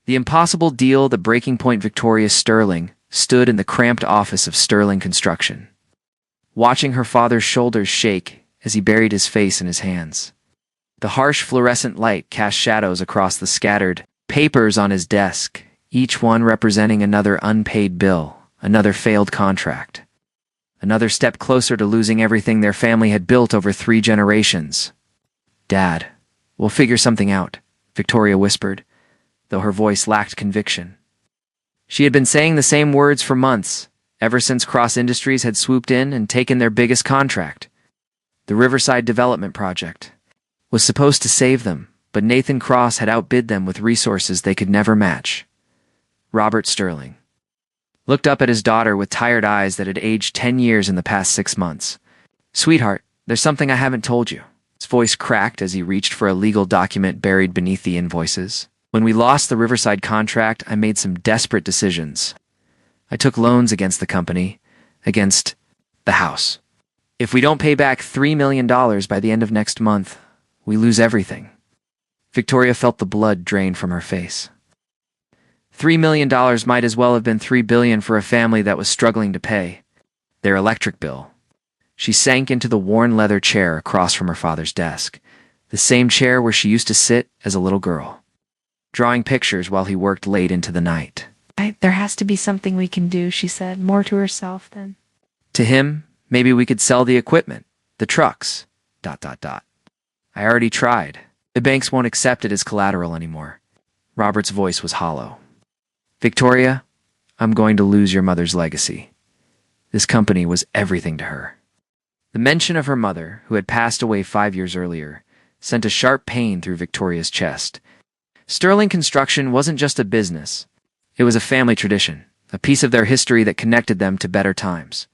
The impossible deal, the breaking point. Victoria Sterling stood in the cramped office of Sterling Construction, watching her father's shoulders shake as he buried his face in his hands. The harsh fluorescent light cast shadows across the scattered papers on his desk, each one representing another unpaid bill, another failed contract, another step closer to losing everything their family had built over 3 generations. "Dad, we'll figure something out," Victoria whispered, though her voice lacked conviction. She had been saying the same words for months, ever since Cross Industries had swooped in and taken their biggest contract. The Riverside Development Project was supposed to save them, but Nathan Cross had outbid them with resources they could never match. Robert Sterling looked up at his daughter with tired eyes that had aged 10 years in the past 6 months. "Sweetheart, there's something I haven't told you." His voice cracked as he reached for a legal document buried beneath the invoices. "When we lost the Riverside contract, I made some desperate decisions. I took loans against the company, against the house. If we don't pay back $3 million by the end of next month, we lose everything." Victoria felt the blood drain from her face. $3 million might as well have been $3 billion for a family that was struggling to pay their electric bill. She sank into the worn leather chair across from her father's desk, the same chair where she used to sit as a little girl, drawing pictures while he worked late into the night. There has to be something we can do, she said, more to herself than... To him, maybe we could sell the equipment, the trucks, ... I already tried. The banks won't accept it as collateral anymore. Robert's voice was hollow. "Victoria, I'm going to lose your mother's legacy. This company was everything to her." The mention of her mother, who had passed away 5 years earlier, sent a sharp pain through Victoria's chest. Sterling Construction wasn't just a business. It was a family tradition, a piece of their history that connected them to better times.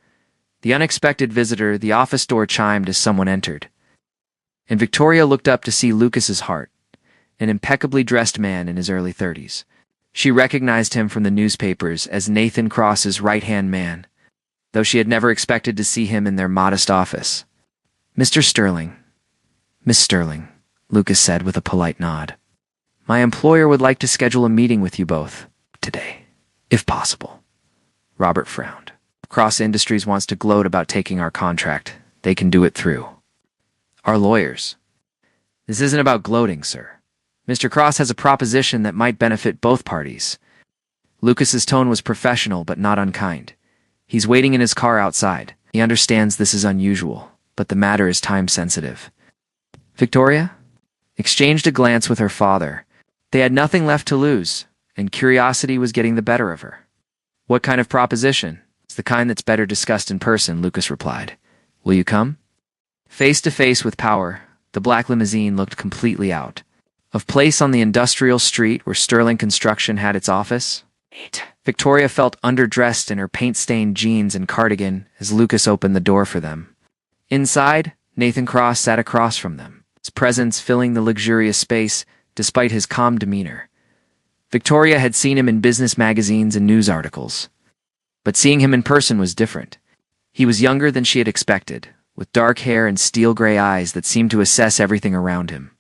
The unexpected visitor, the office door chimed as someone entered, and Victoria looked up to see Lucas's Hart, an impeccably dressed man in his early 30s. She recognized him from the newspapers as Nathan Cross's right-hand man, though she had never expected to see him in their modest office. "Mr. Sterling, Miss Sterling," Lucas said with a polite nod. "My employer would like to schedule a meeting with you both today, if possible." Robert frowned. "Cross Industries wants to gloat about taking our contract. They can do it through our lawyers." "This isn't about gloating, sir. Mr. Cross has a proposition that might benefit both parties." Lucas's tone was professional but not unkind. "He's waiting in his car outside. He understands this is unusual, but the matter is time-sensitive." Victoria exchanged a glance with her father. They had nothing left to lose, and curiosity was getting the better of her. "What kind of proposition?" "It's the kind that's better discussed in person," Lucas replied. "Will you come?" Face to face with power, the black limousine looked completely out of place on the industrial street where Sterling Construction had its office. Victoria felt underdressed in her paint-stained jeans and cardigan as Lucas opened the door for them. Inside, Nathan Cross sat across from them, his presence filling the luxurious space despite his calm demeanor. Victoria had seen him in business magazines and news articles, but seeing him in person was different. He was younger than she had expected, with dark hair and steel-gray eyes that seemed to assess everything around him.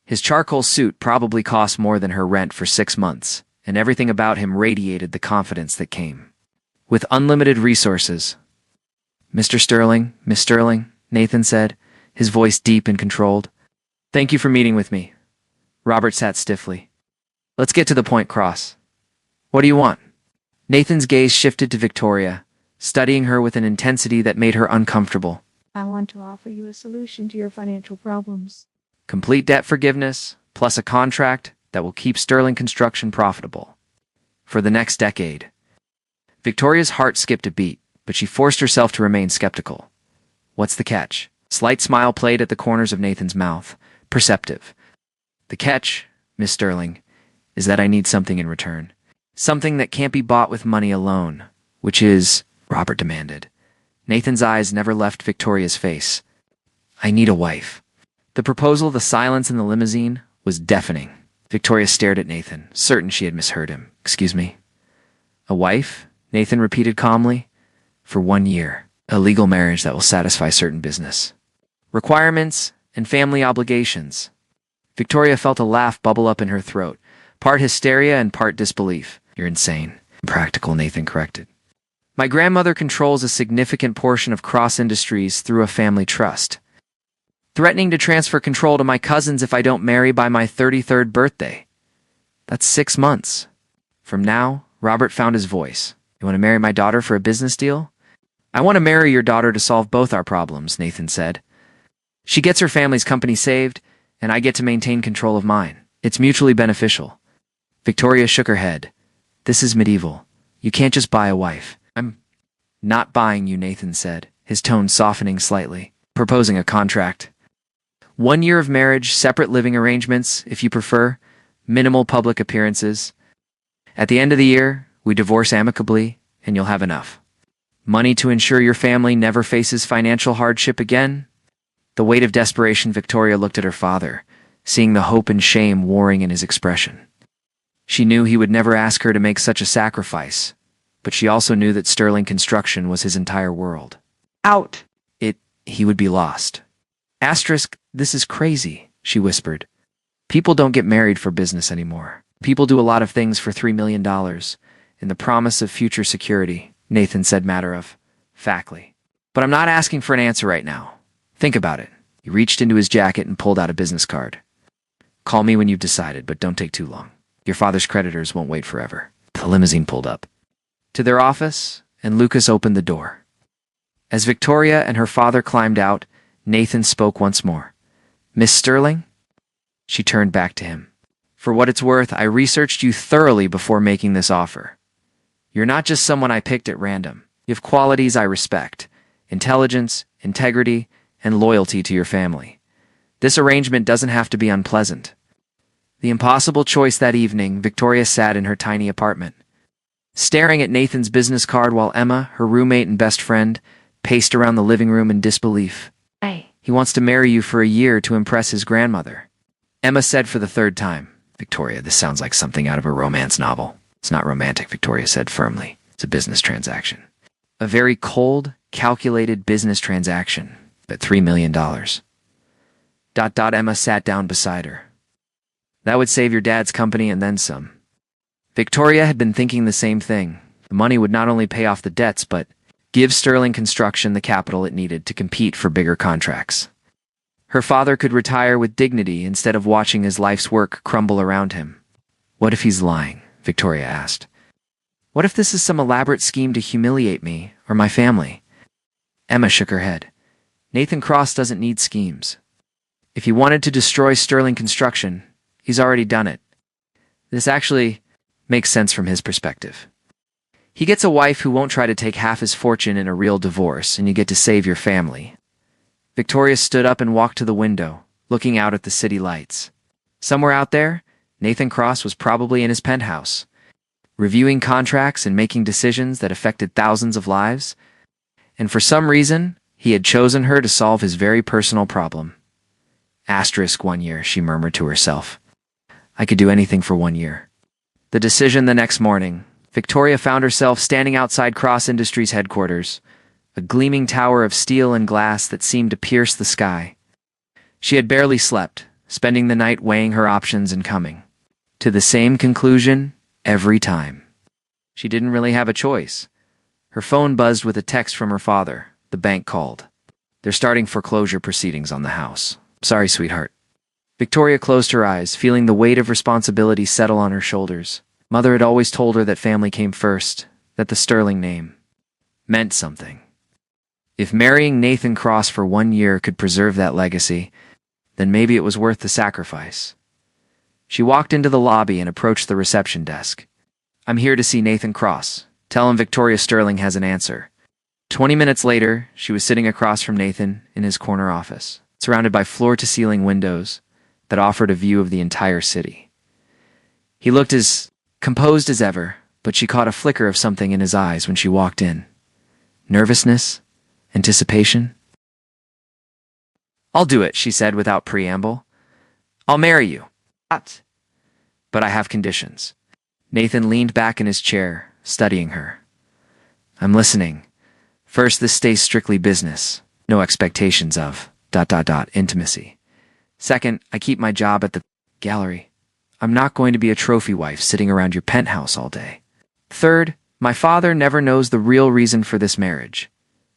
His charcoal suit probably cost more than her rent for 6 months, and everything about him radiated the confidence that came with unlimited resources. "Mr. Sterling, Miss Sterling," Nathan said, his voice deep and controlled. "Thank you for meeting with me." Robert sat stiffly. "Let's get to the point, Cross. What do you want?" Nathan's gaze shifted to Victoria, studying her with an intensity that made her uncomfortable. "I want to offer you a solution to your financial problems." "Complete debt forgiveness, plus a contract that will keep Sterling Construction profitable for the next decade." Victoria's heart skipped a beat, but she forced herself to remain skeptical. "What's the catch?" Slight smile played at the corners of Nathan's mouth, perceptive. "The catch, Miss Sterling, is that I need something in return. Something that can't be bought with money alone, which is," Robert demanded. Nathan's eyes never left Victoria's face. "I need a wife." The proposal, the silence in the limousine, was deafening. Victoria stared at Nathan, certain she had misheard him. "Excuse me?" "A wife?" Nathan repeated calmly. "For 1 year. A legal marriage that will satisfy certain business requirements and family obligations." Victoria felt a laugh bubble up in her throat, Part hysteria and part disbelief. You're insane. Impractical, Nathan corrected. My grandmother controls a significant portion of Cross Industries through a family trust, threatening to transfer control to my cousins if I don't marry by my 33rd birthday. That's 6 months. From now, Robert found his voice. You want to marry my daughter for a business deal? I want to marry your daughter to solve both our problems, Nathan said. She gets her family's company saved, and I get to maintain control of mine. It's mutually beneficial. Victoria shook her head. This is medieval. You can't just buy a wife. I'm not buying you, Nathan said, his tone softening slightly. Proposing a contract. 1 year of marriage, separate living arrangements, if you prefer, minimal public appearances. At the end of the year, we divorce amicably, and you'll have enough. Money to ensure your family never faces financial hardship again. The weight of desperation. Victoria looked at her father, seeing the hope and shame warring in his expression. She knew he would never ask her to make such a sacrifice, but she also knew that Sterling Construction was his entire world. Out. He would be lost. Asterisk, this is crazy, she whispered. People don't get married for business anymore. People do a lot of things for $3 million, in the promise of future security, Nathan said matter-of-factly. But I'm not asking for an answer right now. Think about it. He reached into his jacket and pulled out a business card. Call me when you've decided, but don't take too long. Your father's creditors won't wait forever. The limousine pulled up to their office, and Lucas opened the door. As Victoria and her father climbed out, Nathan spoke once more. Miss Sterling? She turned back to him. For what it's worth, I researched you thoroughly before making this offer. You're not just someone I picked at random. You have qualities I respect: intelligence, integrity, and loyalty to your family. This arrangement doesn't have to be unpleasant. The impossible choice that evening, Victoria sat in her tiny apartment, staring at Nathan's business card while Emma, her roommate and best friend, paced around the living room in disbelief. Hey. He wants to marry you for a year to impress his grandmother. Emma said for the third time. Victoria, this sounds like something out of a romance novel. It's not romantic, Victoria said firmly. It's a business transaction. A very cold, calculated business transaction at $3 million. Emma sat down beside her. That would save your dad's company and then some. Victoria had been thinking the same thing. The money would not only pay off the debts, but give Sterling Construction the capital it needed to compete for bigger contracts. Her father could retire with dignity instead of watching his life's work crumble around him. What if he's lying? Victoria asked. What if this is some elaborate scheme to humiliate me or my family? Emma shook her head. Nathan Cross doesn't need schemes. If he wanted to destroy Sterling Construction, he's already done it. This actually makes sense from his perspective. He gets a wife who won't try to take half his fortune in a real divorce, and you get to save your family. Victoria stood up and walked to the window, looking out at the city lights. Somewhere out there, Nathan Cross was probably in his penthouse, reviewing contracts and making decisions that affected thousands of lives. And for some reason, he had chosen her to solve his very personal problem. Asterisk 1 year, she murmured to herself. I could do anything for 1 year. The decision the next morning, Victoria found herself standing outside Cross Industries headquarters, a gleaming tower of steel and glass that seemed to pierce the sky. She had barely slept, spending the night weighing her options and coming to the same conclusion every time. She didn't really have a choice. Her phone buzzed with a text from her father. The bank called. They're starting foreclosure proceedings on the house. Sorry, sweetheart. Victoria closed her eyes, feeling the weight of responsibility settle on her shoulders. Mother had always told her that family came first, that the Sterling name meant something. If marrying Nathan Cross for 1 year could preserve that legacy, then maybe it was worth the sacrifice. She walked into the lobby and approached the reception desk. I'm here to see Nathan Cross. Tell him Victoria Sterling has an answer. 20 minutes later, she was sitting across from Nathan in his corner office, surrounded by floor-to-ceiling windows that offered a view of the entire city. He looked as composed as ever, but she caught a flicker of something in his eyes when she walked in. Nervousness? Anticipation? I'll do it, she said without preamble. I'll marry you. But I have conditions. Nathan leaned back in his chair, studying her. I'm listening. First, this stays strictly business. No expectations of ... intimacy. Second, I keep my job at the gallery. I'm not going to be a trophy wife sitting around your penthouse all day. Third, my father never knows the real reason for this marriage.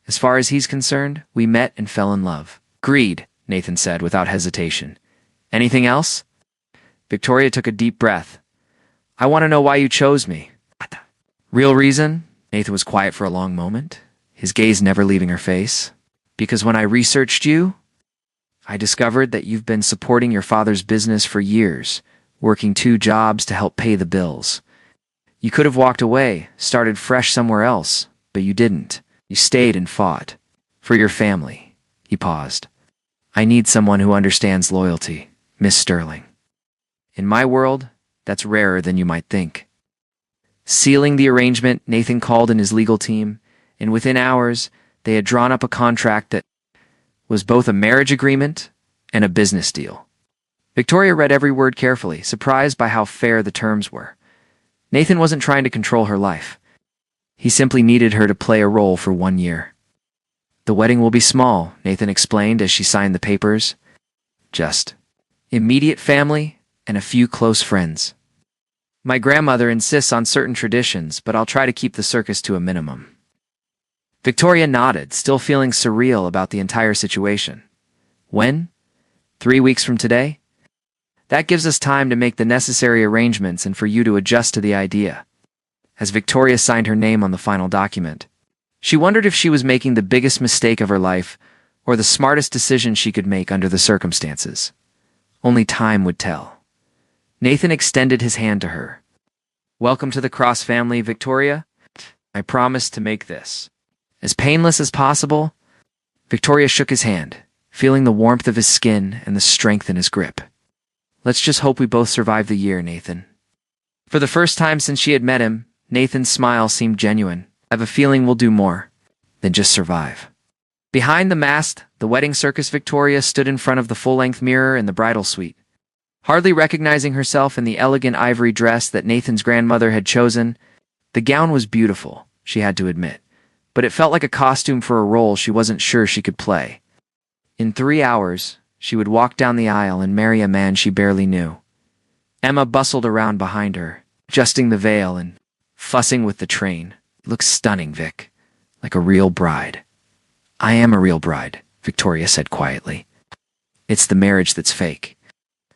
As far as he's concerned, we met and fell in love. Agreed, Nathan said without hesitation. Anything else? Victoria took a deep breath. I want to know why you chose me. Real reason? Nathan was quiet for a long moment, his gaze never leaving her face. Because when I researched you, I discovered that you've been supporting your father's business for years, working 2 jobs to help pay the bills. You could have walked away, started fresh somewhere else, but you didn't. You stayed and fought. For your family. He paused. I need someone who understands loyalty, Miss Sterling. In my world, that's rarer than you might think. Sealing the arrangement, Nathan called in his legal team, and within hours, they had drawn up a contract that was both a marriage agreement and a business deal. Victoria read every word carefully, surprised by how fair the terms were. Nathan wasn't trying to control her life. He simply needed her to play a role for 1 year. The wedding will be small, Nathan explained as she signed the papers. Just immediate family and a few close friends. My grandmother insists on certain traditions, but I'll try to keep the circus to a minimum. Victoria nodded, still feeling surreal about the entire situation. When? 3 weeks from today? That gives us time to make the necessary arrangements and for you to adjust to the idea. As Victoria signed her name on the final document, she wondered if she was making the biggest mistake of her life or the smartest decision she could make under the circumstances. Only time would tell. Nathan extended his hand to her. Welcome to the Cross family, Victoria. I promise to make this as painless as possible. Victoria shook his hand, feeling the warmth of his skin and the strength in his grip. Let's just hope we both survive the year, Nathan. For the first time since she had met him, Nathan's smile seemed genuine. I have a feeling we'll do more than just survive. Behind the mast, the wedding circus, Victoria stood in front of the full-length mirror in the bridal suite. Hardly recognizing herself in the elegant ivory dress that Nathan's grandmother had chosen, the gown was beautiful, she had to admit, but it felt like a costume for a role she wasn't sure she could play. In 3 hours, she would walk down the aisle and marry a man she barely knew. Emma bustled around behind her, adjusting the veil and fussing with the train. You look stunning, Vic, like a real bride. I am a real bride, Victoria said quietly. It's the marriage that's fake.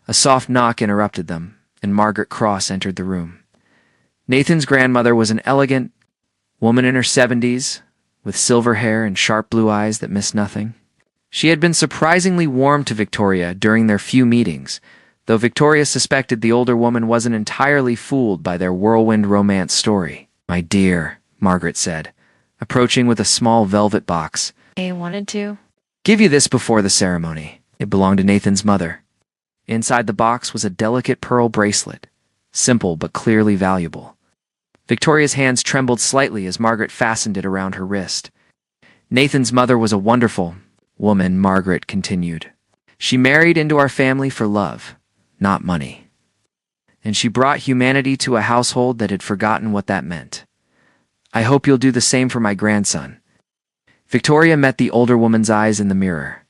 A soft knock interrupted them, and Margaret Cross entered the room. Nathan's grandmother was an elegant woman in her 70s, with silver hair and sharp blue eyes that missed nothing. She had been surprisingly warm to Victoria during their few meetings, though Victoria suspected the older woman wasn't entirely fooled by their whirlwind romance story. My dear, Margaret said, approaching with a small velvet box. I wanted to. Give you this before the ceremony. It belonged to Nathan's mother. Inside the box was a delicate pearl bracelet, simple but clearly valuable. Victoria's hands trembled slightly as Margaret fastened it around her wrist. Nathan's mother was a wonderful woman, Margaret continued. She married into our family for love, not money. And she brought humanity to a household that had forgotten what that meant. I hope you'll do the same for my grandson. Victoria met the older woman's eyes in the mirror.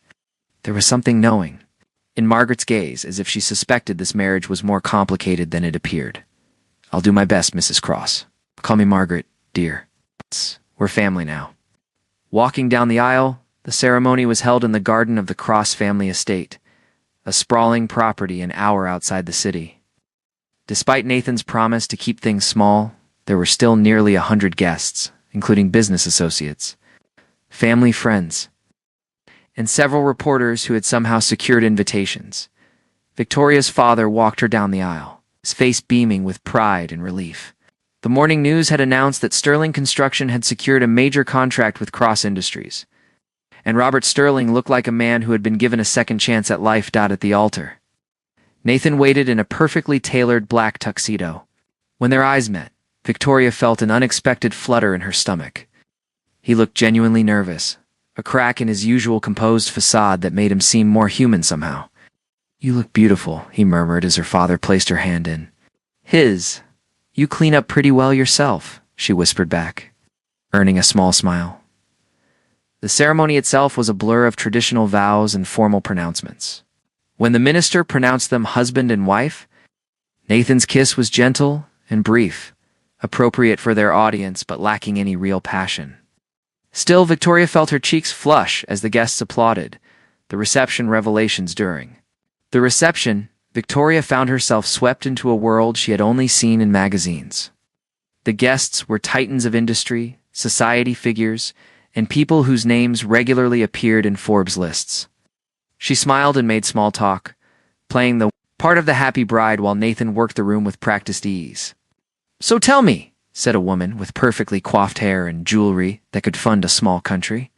There was something knowing in Margaret's gaze, as if she suspected this marriage was more complicated than it appeared. I'll do my best, Mrs. Cross. Call me Margaret, dear. We're family now. Walking down the aisle, the ceremony was held in the garden of the Cross family estate, a sprawling property an hour outside the city. Despite Nathan's promise to keep things small, there were still nearly 100 guests, including business associates, family friends, and several reporters who had somehow secured invitations. Victoria's father walked her down the aisle, his face beaming with pride and relief. The morning news had announced that Sterling Construction had secured a major contract with Cross Industries, and Robert Sterling looked like a man who had been given a second chance at life. At the altar, Nathan waited in a perfectly tailored black tuxedo. When their eyes met, Victoria felt an unexpected flutter in her stomach. He looked genuinely nervous, a crack in his usual composed facade that made him seem more human somehow. You look beautiful, he murmured as her father placed her hand in his. You clean up pretty well yourself, she whispered back, earning a small smile. The ceremony itself was a blur of traditional vows and formal pronouncements. When the minister pronounced them husband and wife, Nathan's kiss was gentle and brief, appropriate for their audience but lacking any real passion. Still, Victoria felt her cheeks flush as the guests applauded, the reception revelations during. The reception, Victoria found herself swept into a world she had only seen in magazines. The guests were titans of industry, society figures, and people whose names regularly appeared in Forbes lists. She smiled and made small talk, playing the part of the happy bride while Nathan worked the room with practiced ease. "So tell me," said a woman with perfectly coiffed hair and jewelry that could fund a small country,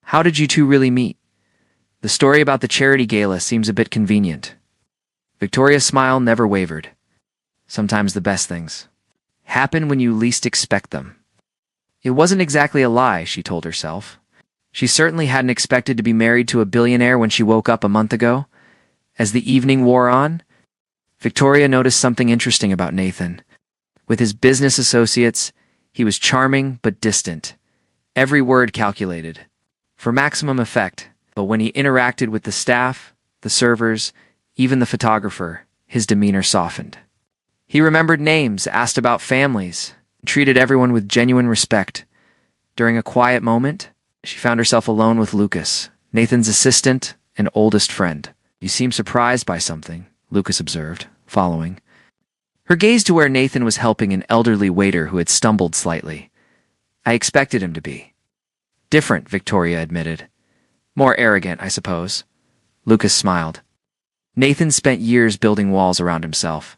"how did you two really meet? The story about the charity gala seems a bit convenient." Victoria's smile never wavered. Sometimes the best things happen when you least expect them. It wasn't exactly a lie, she told herself. She certainly hadn't expected to be married to a billionaire when she woke up a month ago. As the evening wore on, Victoria noticed something interesting about Nathan. With his business associates, he was charming but distant, every word calculated, for maximum effect. But when he interacted with the staff, the servers, even the photographer, his demeanor softened. He remembered names, asked about families, and treated everyone with genuine respect. During a quiet moment, she found herself alone with Lucas, Nathan's assistant and oldest friend. "You seem surprised by something," Lucas observed, following her gaze to where Nathan was helping an elderly waiter who had stumbled slightly. "I expected him to be different," Victoria admitted. "More arrogant, I suppose." Lucas smiled. Nathan spent years building walls around himself.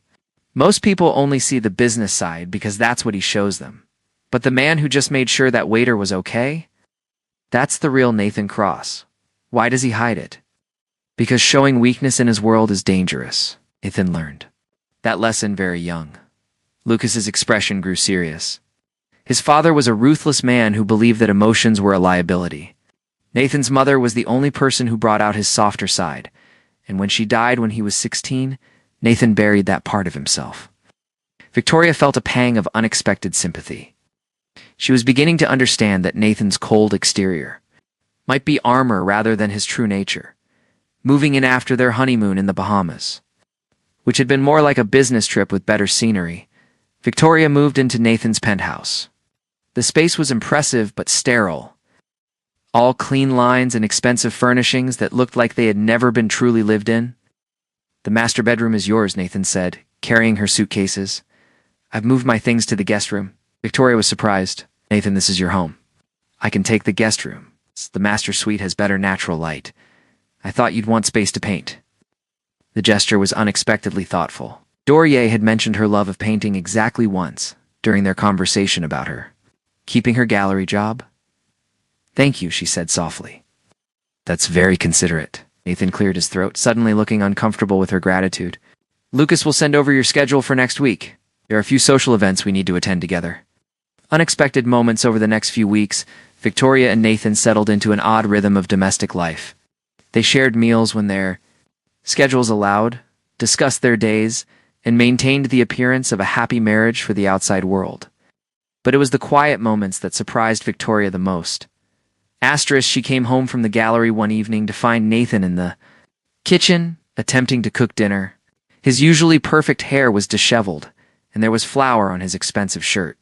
Most people only see the business side because that's what he shows them. But the man who just made sure that waiter was okay? That's the real Nathan Cross. Why does he hide it? Because showing weakness in his world is dangerous, Nathan learned. That lesson very young. Lucas's expression grew serious. His father was a ruthless man who believed that emotions were a liability. Nathan's mother was the only person who brought out his softer side, and when she died when he was 16, Nathan buried that part of himself. Victoria felt a pang of unexpected sympathy. She was beginning to understand that Nathan's cold exterior might be armor rather than his true nature. Moving in after their honeymoon in the Bahamas, which had been more like a business trip with better scenery, Victoria moved into Nathan's penthouse. The space was impressive but sterile. All clean lines and expensive furnishings that looked like they had never been truly lived in. "The master bedroom is yours," Nathan said, carrying her suitcases. "I've moved my things to the guest room." Victoria was surprised. "Nathan, this is your home." "I can take the guest room. The master suite has better natural light. I thought you'd want space to paint." The gesture was unexpectedly thoughtful. Dorier had mentioned her love of painting exactly once during their conversation about her keeping her gallery job. "Thank you," she said softly. "That's very considerate." Nathan cleared his throat, suddenly looking uncomfortable with her gratitude. "Lucas will send over your schedule for next week. There are a few social events we need to attend together." Unexpected moments over the next few weeks, Victoria and Nathan settled into an odd rhythm of domestic life. They shared meals when their schedules allowed, discussed their days, and maintained the appearance of a happy marriage for the outside world. But it was the quiet moments that surprised Victoria the most. She came home from the gallery one evening to find Nathan in the kitchen, attempting to cook dinner. His usually perfect hair was disheveled, and there was flour on his expensive shirt.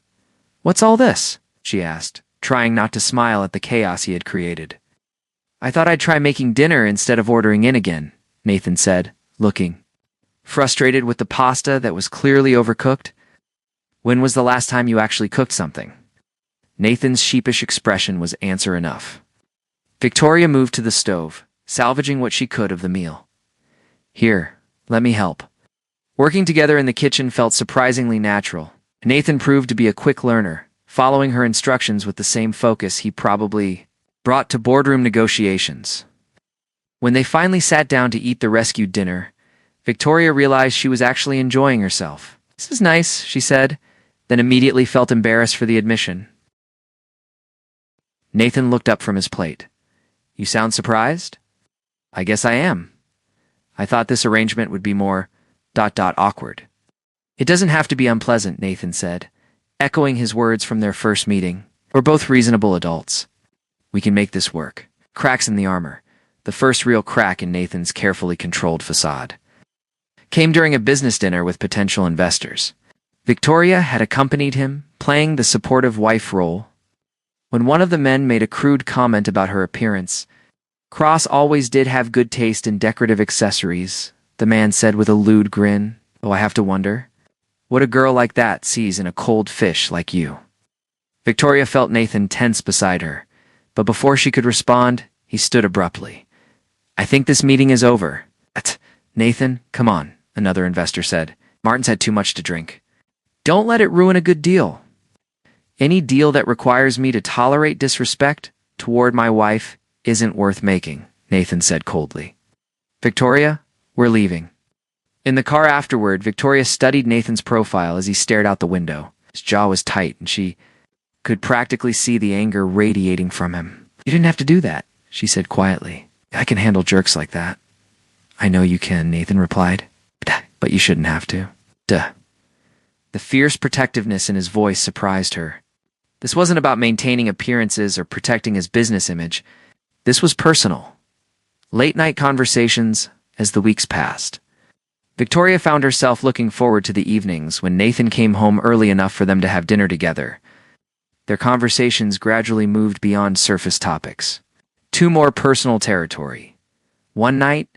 "What's all this?" she asked, trying not to smile at the chaos he had created. "I thought I'd try making dinner instead of ordering in again," Nathan said, looking frustrated with the pasta that was clearly overcooked. "When was the last time you actually cooked something?" Nathan's sheepish expression was answer enough. Victoria moved to the stove, salvaging what she could of the meal. "Here, let me help." Working together in the kitchen felt surprisingly natural. Nathan proved to be a quick learner, following her instructions with the same focus he probably brought to boardroom negotiations. When they finally sat down to eat the rescued dinner, Victoria realized she was actually enjoying herself. "This is nice," she said, then immediately felt embarrassed for the admission. Nathan looked up from his plate. "You sound surprised?" "I guess I am. I thought this arrangement would be more ... awkward." "It doesn't have to be unpleasant," Nathan said, echoing his words from their first meeting. "We're both reasonable adults. We can make this work." Cracks in the armor, the first real crack in Nathan's carefully controlled facade. came during a business dinner with potential investors. Victoria had accompanied him, playing the supportive wife role. When one of the men made a crude comment about her appearance, "Cross always did have good taste in decorative accessories," the man said with a lewd grin. "Oh, I have to wonder what a girl like that sees in a cold fish like you." Victoria felt Nathan tense beside her, but before she could respond, he stood abruptly. "I think this meeting is over." "Nathan, come on," another investor said. "Martin's had too much to drink." "Don't let it ruin a good deal." "Any deal that requires me to tolerate disrespect toward my wife isn't worth making," Nathan said coldly. "Victoria, we're leaving." In the car afterward, Victoria studied Nathan's profile as he stared out the window. His jaw was tight, and she could practically see the anger radiating from him. "You didn't have to do that," she said quietly. "I can handle jerks like that." "I know you can," Nathan replied. "But you shouldn't have to." Duh. The fierce protectiveness in his voice surprised her. This wasn't about maintaining appearances or protecting his business image. This was personal. Late-night conversations as the weeks passed. Victoria found herself looking forward to the evenings when Nathan came home early enough for them to have dinner together. Their conversations gradually moved beyond surface topics to more personal territory. One night,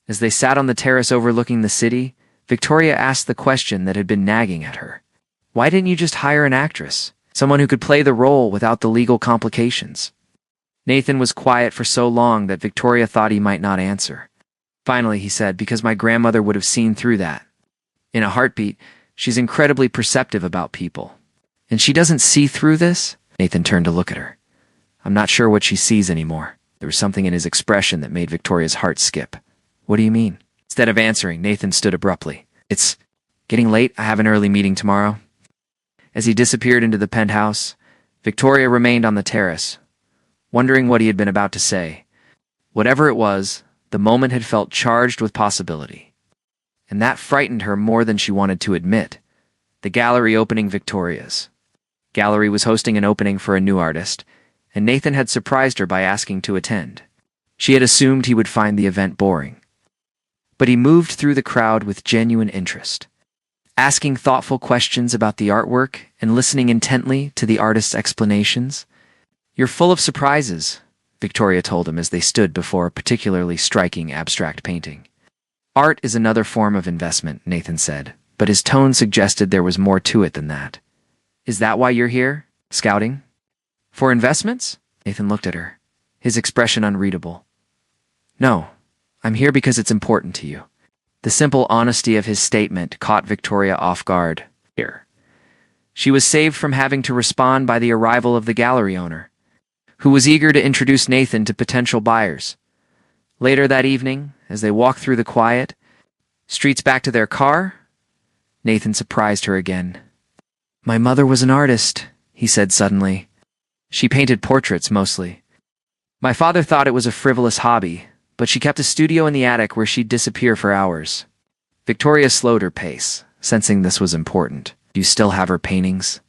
as they sat on the terrace overlooking the city, Victoria asked the question that had been nagging at her. "Why didn't you just hire an actress? Someone who could play the role without the legal complications?" Nathan was quiet for so long that Victoria thought he might not answer. Finally, he said, "Because my grandmother would have seen through that." In a heartbeat, "She's incredibly perceptive about people." "And she doesn't see through this?" Nathan turned to look at her. "I'm not sure what she sees anymore." There was something in his expression that made Victoria's heart skip. "What do you mean?" Instead of answering, Nathan stood abruptly. "It's getting late. I have an early meeting tomorrow." As he disappeared into the penthouse, Victoria remained on the terrace, wondering what he had been about to say. Whatever it was, the moment had felt charged with possibility. And that frightened her more than she wanted to admit. The gallery opening Victoria's gallery was hosting an opening for a new artist, and Nathan had surprised her by asking to attend. She had assumed he would find the event boring. But he moved through the crowd with genuine interest, asking thoughtful questions about the artwork and listening intently to the artist's explanations. "You're full of surprises," Victoria told him as they stood before a particularly striking abstract painting. "Art is another form of investment," Nathan said, but his tone suggested there was more to it than that. "Is that why you're here? Scouting? For investments?" Nathan looked at her, his expression unreadable. "No, I'm here because it's important to you." The simple honesty of his statement caught Victoria off guard. Here. She was saved from having to respond by the arrival of the gallery owner, who was eager to introduce Nathan to potential buyers. Later that evening, as they walked through the quiet streets back to their car, Nathan surprised her again. "My mother was an artist," he said suddenly. "She painted portraits mostly. My father thought it was a frivolous hobby, but she kept a studio in the attic where she'd disappear for hours." Victoria slowed her pace, sensing this was important. "Do you still have her paintings?"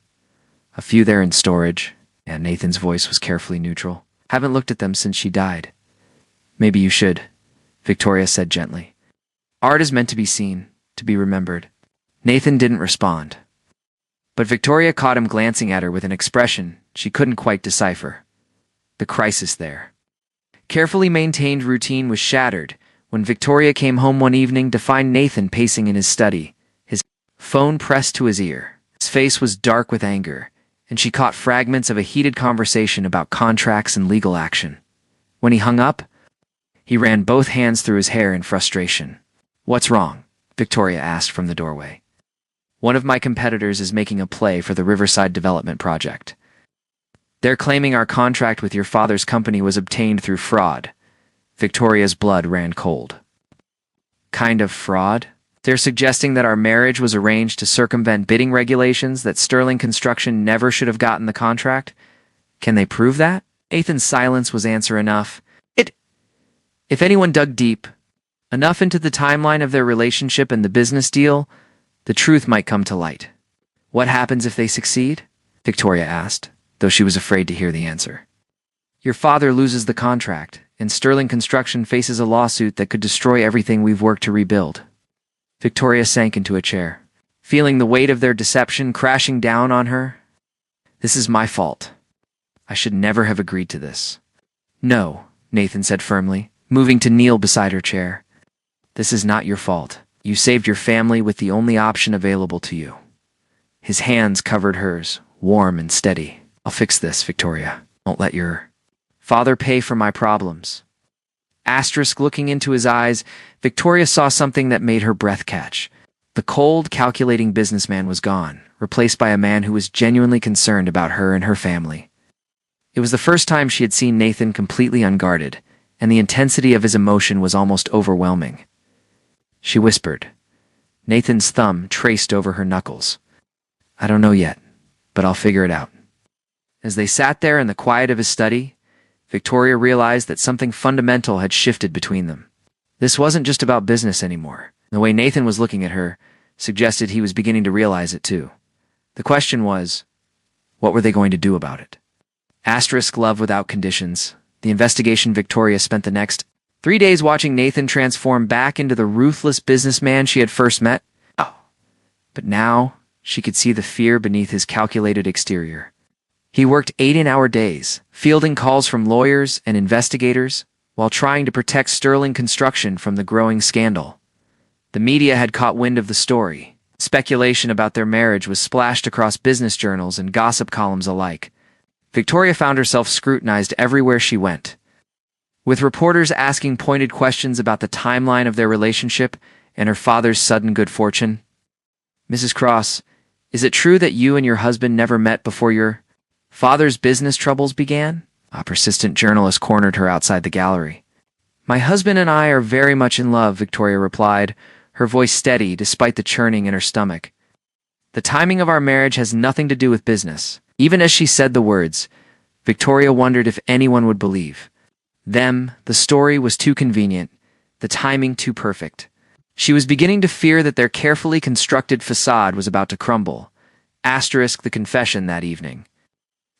"A few there in storage," and Nathan's voice was carefully neutral. "Haven't looked at them since she died." "Maybe you should," Victoria said gently. "Art is meant to be seen, to be remembered." Nathan didn't respond, but Victoria caught him glancing at her with an expression she couldn't quite decipher. The crisis there. Carefully maintained routine was shattered when Victoria came home one evening to find Nathan pacing in his study, his phone pressed to his ear. His face was dark with anger, and she caught fragments of a heated conversation about contracts and legal action. When he hung up, he ran both hands through his hair in frustration. "What's wrong?" Victoria asked from the doorway. "One of my competitors is making a play for the Riverside Development Project. They're claiming our contract with your father's company was obtained through fraud." Victoria's blood ran cold. "Kind of fraud?" "They're suggesting that our marriage was arranged to circumvent bidding regulations, that Sterling Construction never should have gotten the contract. Can they prove that?" Nathan's silence was answer enough. If anyone dug deep enough into the timeline of their relationship and the business deal, the truth might come to light. "What happens if they succeed?" Victoria asked, though she was afraid to hear the answer. "Your father loses the contract, and Sterling Construction faces a lawsuit that could destroy everything we've worked to rebuild." Victoria sank into a chair, feeling the weight of their deception crashing down on her. This is my fault. I should never have agreed to this. No, Nathan said firmly, moving to kneel beside her chair. This is not your fault. You saved your family with the only option available to you. His hands covered hers, warm and steady. I'll fix this, Victoria. Don't let your father pay for my problems. Asterisk looking into his eyes, Victoria saw something that made her breath catch. The cold, calculating businessman was gone, replaced by a man who was genuinely concerned about her and her family. It was the first time she had seen Nathan completely unguarded, and the intensity of his emotion was almost overwhelming. She whispered. Nathan's thumb traced over her knuckles. I don't know yet, but I'll figure it out. As they sat there in the quiet of his study, Victoria realized that something fundamental had shifted between them. This wasn't just about business anymore. The way Nathan was looking at her suggested he was beginning to realize it too. The question was, what were they going to do about it? Asterisk love without conditions. The investigation. Victoria spent the next 3 days watching Nathan transform back into the ruthless businessman she had first met. But now she could see the fear beneath his calculated exterior. He worked 8-hour days, fielding calls from lawyers and investigators, while trying to protect Sterling Construction from the growing scandal. The media had caught wind of the story. Speculation about their marriage was splashed across business journals and gossip columns alike. Victoria found herself scrutinized everywhere she went, with reporters asking pointed questions about the timeline of their relationship and her father's sudden good fortune. Mrs. Cross, is it true that you and your husband never met before your father's business troubles began? A persistent journalist cornered her outside the gallery. My husband and I are very much in love, Victoria replied, her voice steady despite the churning in her stomach. The timing of our marriage has nothing to do with business. Even as she said the words, Victoria wondered if anyone would believe. The story was too convenient, the timing too perfect. She was beginning to fear that their carefully constructed facade was about to crumble. Asterisk the confession that evening.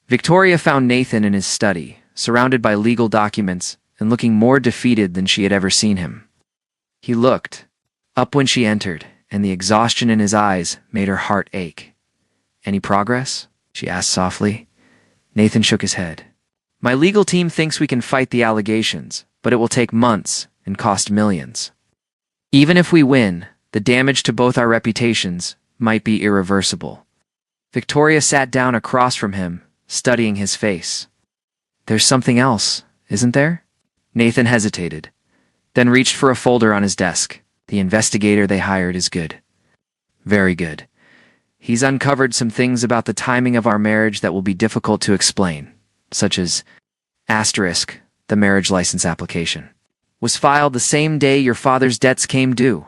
Victoria found Nathan in his study, surrounded by legal documents and looking more defeated than she had ever seen him. He looked up when she entered, and the exhaustion in his eyes made her heart ache. Any progress? She asked softly. Nathan shook his head. My legal team thinks we can fight the allegations, but it will take months and cost millions. Even if we win, the damage to both our reputations might be irreversible. Victoria sat down across from him, studying his face. There's something else, isn't there? Nathan hesitated, then reached for a folder on his desk. The investigator they hired is good. Very good. He's uncovered some things about the timing of our marriage that will be difficult to explain, such as asterisk, the marriage license application was filed the same day your father's debts came due.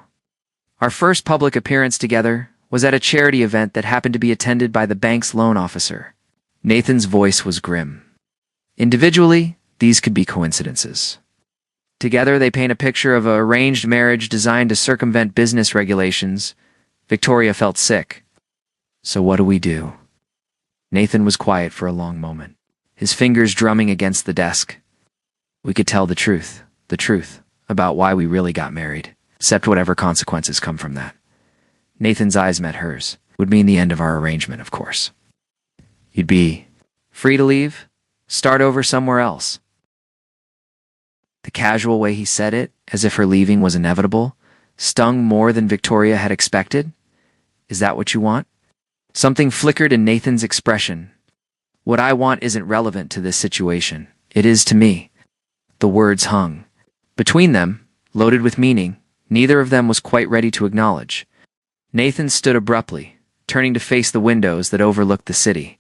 Our first public appearance together was at a charity event that happened to be attended by the bank's loan officer. Nathan's voice was grim. Individually, these could be coincidences. Together, they paint a picture of an arranged marriage designed to circumvent business regulations. Victoria felt sick. So what do we do? Nathan was quiet for a long moment, his fingers drumming against the desk. We could tell the truth about why we really got married, except whatever consequences come from that. Nathan's eyes met hers. It would mean the end of our arrangement, of course. You'd be free to leave, start over somewhere else. The casual way he said it, as if her leaving was inevitable, stung more than Victoria had expected. Is that what you want? Something flickered in Nathan's expression. What I want isn't relevant to this situation. It is to me. The words hung. Between them, loaded with meaning, neither of them was quite ready to acknowledge. Nathan stood abruptly, turning to face the windows that overlooked the city.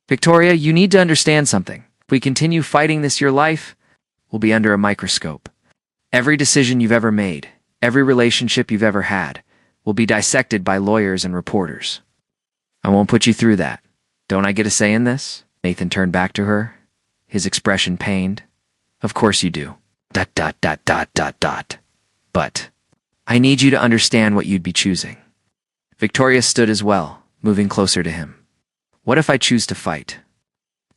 Victoria, you need to understand something. If we continue fighting this, your life will be under a microscope. Every decision you've ever made, every relationship you've ever had, will be dissected by lawyers and reporters. I won't put you through that. Don't I get a say in this? Nathan turned back to her, his expression pained. Of course you do. ... But I need you to understand what you'd be choosing. Victoria stood as well, moving closer to him. What if I choose to fight?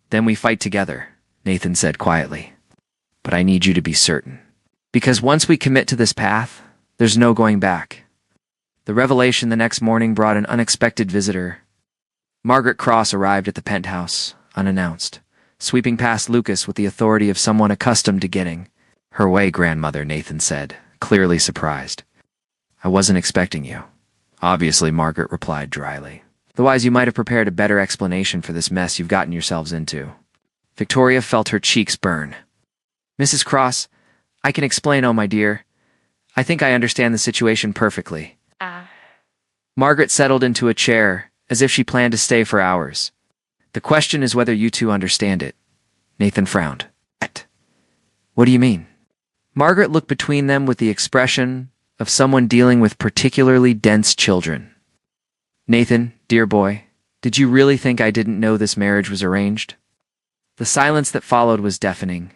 Then we fight together, Nathan said quietly. But I need you to be certain. Because once we commit to this path, there's no going back. The revelation the next morning brought an unexpected visitor. Margaret Cross arrived at the penthouse, unannounced, sweeping past Lucas with the authority of someone accustomed to getting her way, grandmother, Nathan said, clearly surprised. I wasn't expecting you. Obviously, Margaret replied dryly. Otherwise, you might have prepared a better explanation for this mess you've gotten yourselves into. Victoria felt her cheeks burn. Mrs. Cross, I can explain, oh my dear. I think I understand the situation perfectly. Margaret settled into a chair, as if she planned to stay for hours. The question is whether you two understand it. Nathan frowned. What do you mean? Margaret looked between them with the expression of someone dealing with particularly dense children. Nathan, dear boy, did you really think I didn't know this marriage was arranged? The silence that followed was deafening.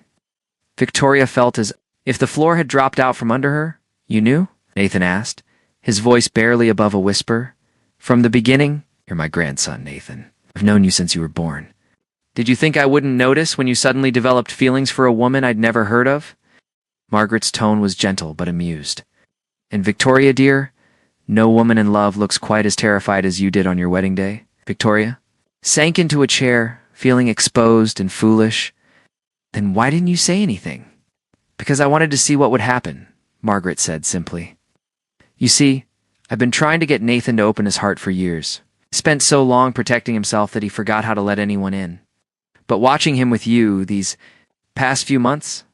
Victoria felt as if the floor had dropped out from under her. You knew? Nathan asked, his voice barely above a whisper. From the beginning? You're my grandson, Nathan. I've known you since you were born. Did you think I wouldn't notice when you suddenly developed feelings for a woman I'd never heard of? Margaret's tone was gentle but amused. And Victoria, dear, no woman in love looks quite as terrified as you did on your wedding day. Victoria sank into a chair, feeling exposed and foolish. Then why didn't you say anything? Because I wanted to see what would happen, Margaret said simply. You see, I've been trying to get Nathan to open his heart for years. He spent so long protecting himself that he forgot how to let anyone in. But watching him with you these past few months,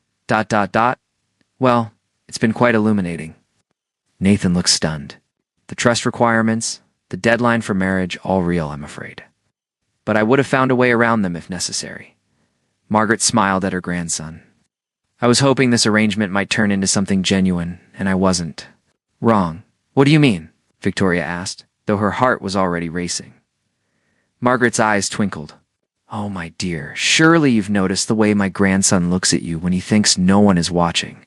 well, it's been quite illuminating. Nathan looked stunned. The trust requirements, the deadline for marriage, all real, I'm afraid. But I would have found a way around them if necessary. Margaret smiled at her grandson. I was hoping this arrangement might turn into something genuine, and I wasn't. Wrong. What do you mean? Victoria asked, though her heart was already racing. Margaret's eyes twinkled. Oh, my dear, surely you've noticed the way my grandson looks at you when he thinks no one is watching.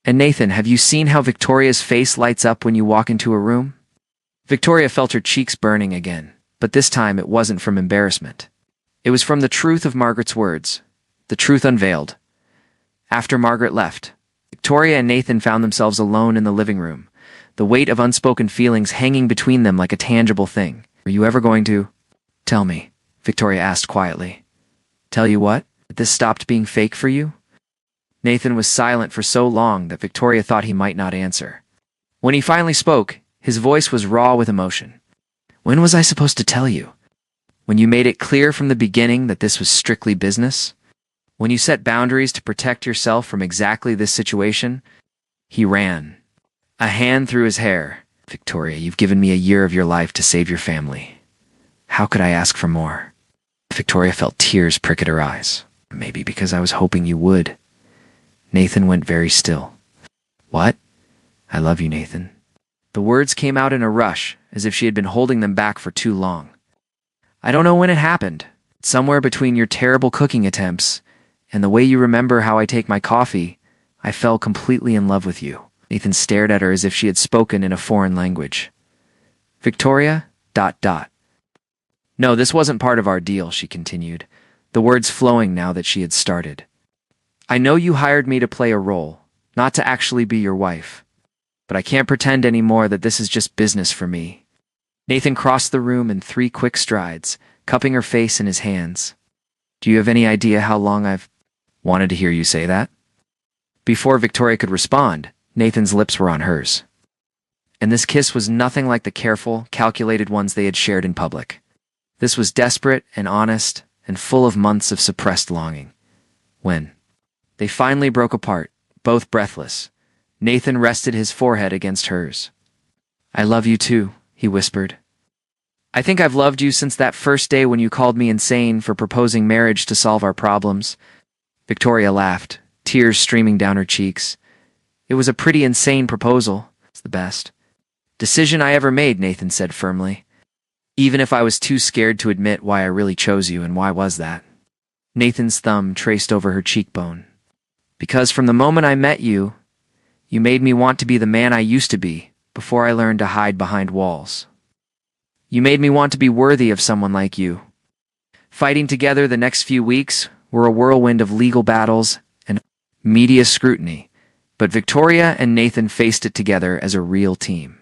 And Nathan, have you seen how Victoria's face lights up when you walk into a room? Victoria felt her cheeks burning again, but this time it wasn't from embarrassment. It was from the truth of Margaret's words, the truth unveiled. After Margaret left, Victoria and Nathan found themselves alone in the living room, the weight of unspoken feelings hanging between them like a tangible thing. Are you ever going to? Tell me, Victoria asked quietly. Tell you what? That this stopped being fake for you? Nathan was silent for so long that Victoria thought he might not answer. When he finally spoke, his voice was raw with emotion. When was I supposed to tell you? When you made it clear from the beginning that this was strictly business? When you set boundaries to protect yourself from exactly this situation? He ran, a hand through his hair. Victoria, you've given me a year of your life to save your family. How could I ask for more? Victoria felt tears prick at her eyes. Maybe because I was hoping you would. Nathan went very still. What? I love you, Nathan. The words came out in a rush, as if she had been holding them back for too long. I don't know when it happened. Somewhere between your terrible cooking attempts and the way you remember how I take my coffee, I fell completely in love with you. Nathan stared at her as if she had spoken in a foreign language. Victoria, ... No, this wasn't part of our deal, she continued, the words flowing now that she had started. I know you hired me to play a role, not to actually be your wife. But I can't pretend anymore that this is just business for me. Nathan crossed the room in 3 quick strides, cupping her face in his hands. Do you have any idea how long I've wanted to hear you say that? Before Victoria could respond, Nathan's lips were on hers. And this kiss was nothing like the careful, calculated ones they had shared in public. This was desperate and honest and full of months of suppressed longing. When they finally broke apart, both breathless, Nathan rested his forehead against hers. I love you too, he whispered. I think I've loved you since that first day when you called me insane for proposing marriage to solve our problems. Victoria laughed, tears streaming down her cheeks. It was a pretty insane proposal. It's the best decision I ever made, Nathan said firmly. Even if I was too scared to admit why I really chose you, and why was that? Nathan's thumb traced over her cheekbone. Because from the moment I met you, you made me want to be the man I used to be before I learned to hide behind walls. You made me want to be worthy of someone like you. Fighting together the next few weeks were a whirlwind of legal battles and media scrutiny, but Victoria and Nathan faced it together as a real team.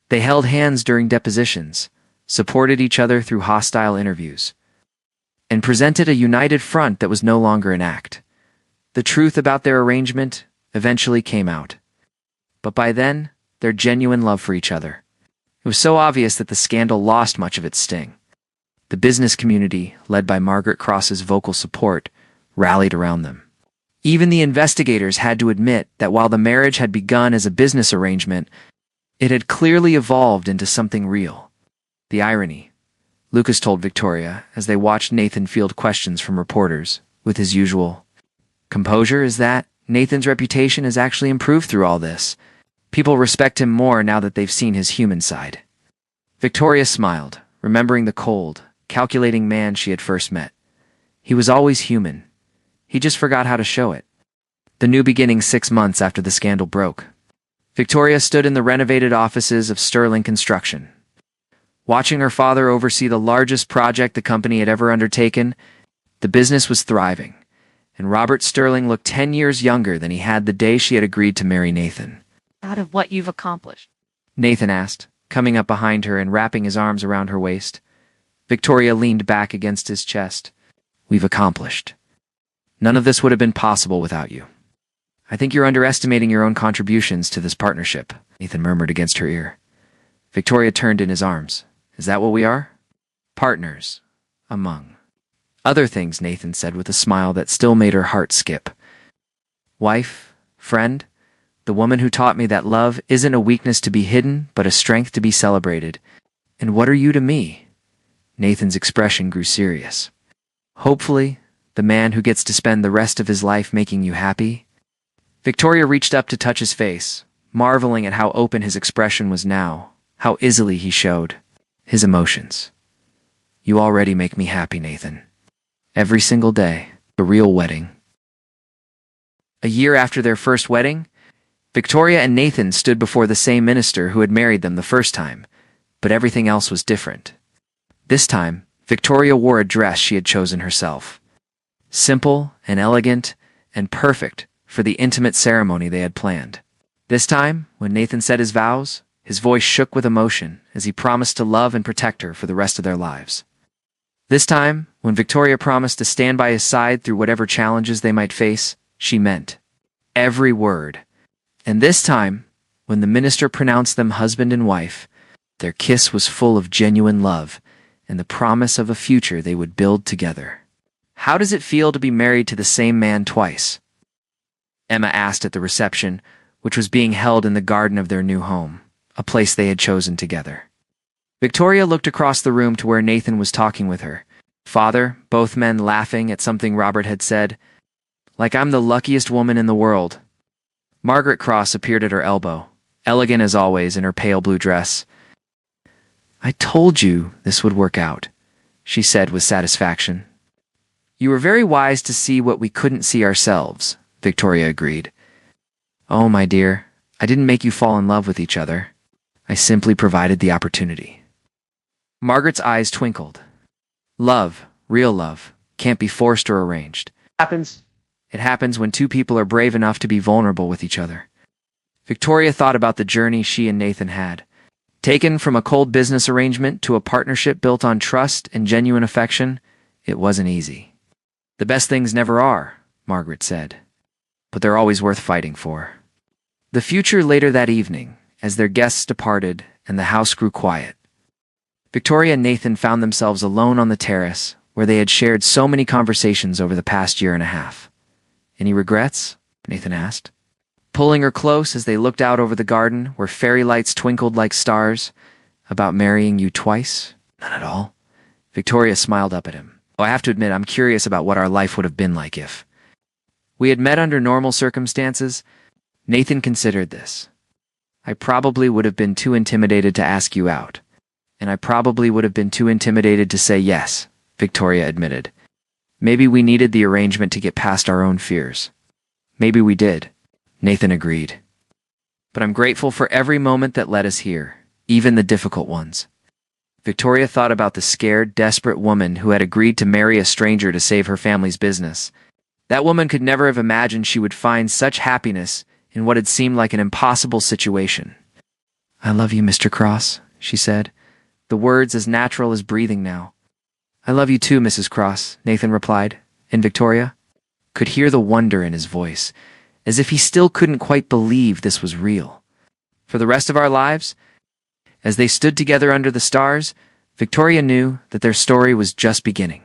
They held hands during depositions, supported each other through hostile interviews, and presented a united front that was no longer an act. The truth about their arrangement eventually came out. But by then, their genuine love for each other. It was so obvious that the scandal lost much of its sting. The business community, led by Margaret Cross's vocal support, rallied around them. Even the investigators had to admit that while the marriage had begun as a business arrangement, it had clearly evolved into something real. The irony, Lucas told Victoria as they watched Nathan field questions from reporters, with his usual composure, is that Nathan's reputation has actually improved through all this. People respect him more now that they've seen his human side. Victoria smiled, remembering the cold, calculating man she had first met. He was always human. He just forgot how to show it. The new beginning 6 months after the scandal broke. Victoria stood in the renovated offices of Sterling Construction. Watching her father oversee the largest project the company had ever undertaken, the business was thriving, and Robert Sterling looked 10 years younger than he had the day she had agreed to marry Nathan. Out of what you've accomplished, Nathan asked, coming up behind her and wrapping his arms around her waist. Victoria leaned back against his chest. We've accomplished. None of this would have been possible without you. I think you're underestimating your own contributions to this partnership, Nathan murmured against her ear. Victoria turned in his arms. Is that what we are? Partners. Among other things, Nathan said with a smile that still made her heart skip. Wife, friend, the woman who taught me that love isn't a weakness to be hidden, but a strength to be celebrated. And what are you to me? Nathan's expression grew serious. Hopefully, the man who gets to spend the rest of his life making you happy. Victoria reached up to touch his face, marveling at how open his expression was now, how easily he showed his emotions. You already make me happy, Nathan. Every single day, a real wedding. A year after their first wedding, Victoria and Nathan stood before the same minister who had married them the first time, but everything else was different. This time, Victoria wore a dress she had chosen herself. Simple and elegant and perfect for the intimate ceremony they had planned. This time, when Nathan said his vows, his voice shook with emotion as he promised to love and protect her for the rest of their lives. This time, when Victoria promised to stand by his side through whatever challenges they might face, she meant every word. And this time, when the minister pronounced them husband and wife, their kiss was full of genuine love and the promise of a future they would build together. How does it feel to be married to the same man twice? Emma asked at the reception, which was being held in the garden of their new home, a place they had chosen together. Victoria looked across the room to where Nathan was talking with her father, both men laughing at something Robert had said. Like I'm the luckiest woman in the world. Margaret Cross appeared at her elbow, elegant as always in her pale blue dress. I told you this would work out, she said with satisfaction. You were very wise to see what we couldn't see ourselves, Victoria agreed. Oh, my dear, I didn't make you fall in love with each other. I simply provided the opportunity. Margaret's eyes twinkled. Love, real love, can't be forced or arranged. It happens when two people are brave enough to be vulnerable with each other. Victoria thought about the journey she and Nathan had. Taken from a cold business arrangement to a partnership built on trust and genuine affection, it wasn't easy. The best things never are, Margaret said, but they're always worth fighting for. The future later that evening, as their guests departed and the house grew quiet. Victoria and Nathan found themselves alone on the terrace where they had shared so many conversations over the past year and a half. Any regrets? Nathan asked, pulling her close as they looked out over the garden where fairy lights twinkled like stars. About marrying you twice? None at all. Victoria smiled up at him. Oh, I have to admit, I'm curious about what our life would have been like if we had met under normal circumstances. Nathan considered this. I probably would have been too intimidated to ask you out. And I probably would have been too intimidated to say yes, Victoria admitted. Maybe we needed the arrangement to get past our own fears. Maybe we did, Nathan agreed. But I'm grateful for every moment that led us here, even the difficult ones. Victoria thought about the scared, desperate woman who had agreed to marry a stranger to save her family's business. That woman could never have imagined she would find such happiness in what had seemed like an impossible situation. I love you, Mr. Cross, she said, the words as natural as breathing now. I love you too, Mrs. Cross, Nathan replied, and Victoria could hear the wonder in his voice, as if he still couldn't quite believe this was real. For the rest of our lives, as they stood together under the stars, Victoria knew that their story was just beginning.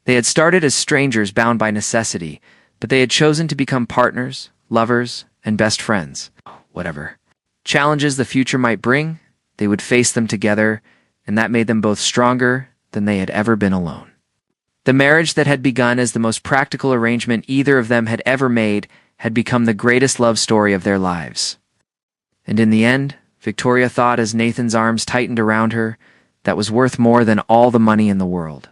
They had started as strangers bound by necessity, but they had chosen to become partners, lovers, and best friends. Whatever challenges the future might bring, they would face them together, and that made them both stronger than they had ever been alone. The marriage that had begun as the most practical arrangement either of them had ever made had become the greatest love story of their lives. And in the end, Victoria thought as Nathan's arms tightened around her, that was worth more than all the money in the world.